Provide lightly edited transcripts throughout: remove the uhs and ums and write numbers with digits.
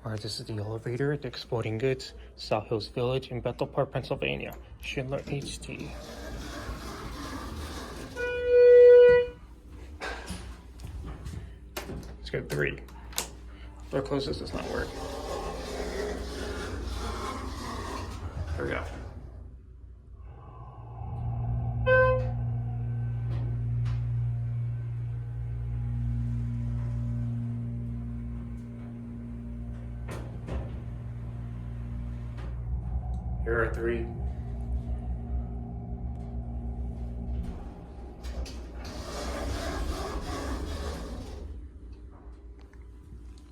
Alright, this is the elevator at the Exploding Goods, South Hills Village in Bethel Park, Pennsylvania. Schindler HT. Let's go 3. Door closes, does not work. Here we go. Here are 3.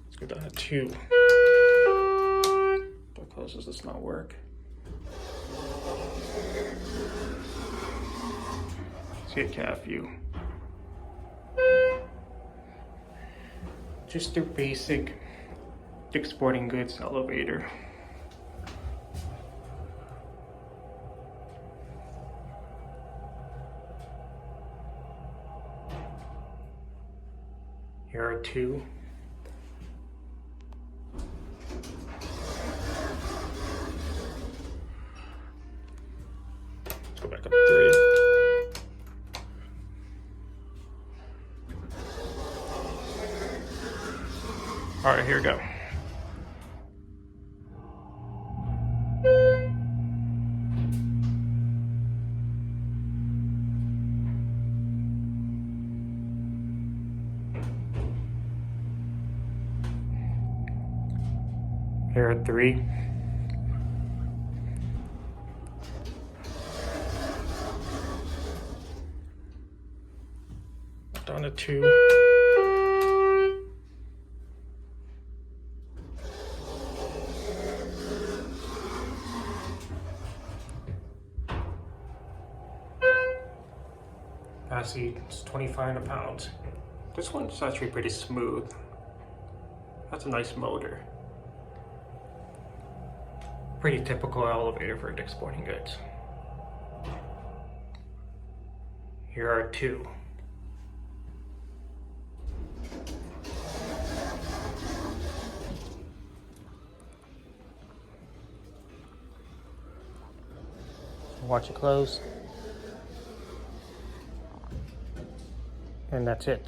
Let's go down to 2. Door closes, does not work. Let's get cat view. Just a basic Dick's Sporting Goods elevator. Here are 2. Let's go back up to 3. All right, here we go. Here are 3. Down to 2. Capacity is 25 pounds. This one's actually pretty smooth. That's a nice motor. Pretty typical elevator for Dick's Sporting Goods. Here are 2. Watch it close. And that's it.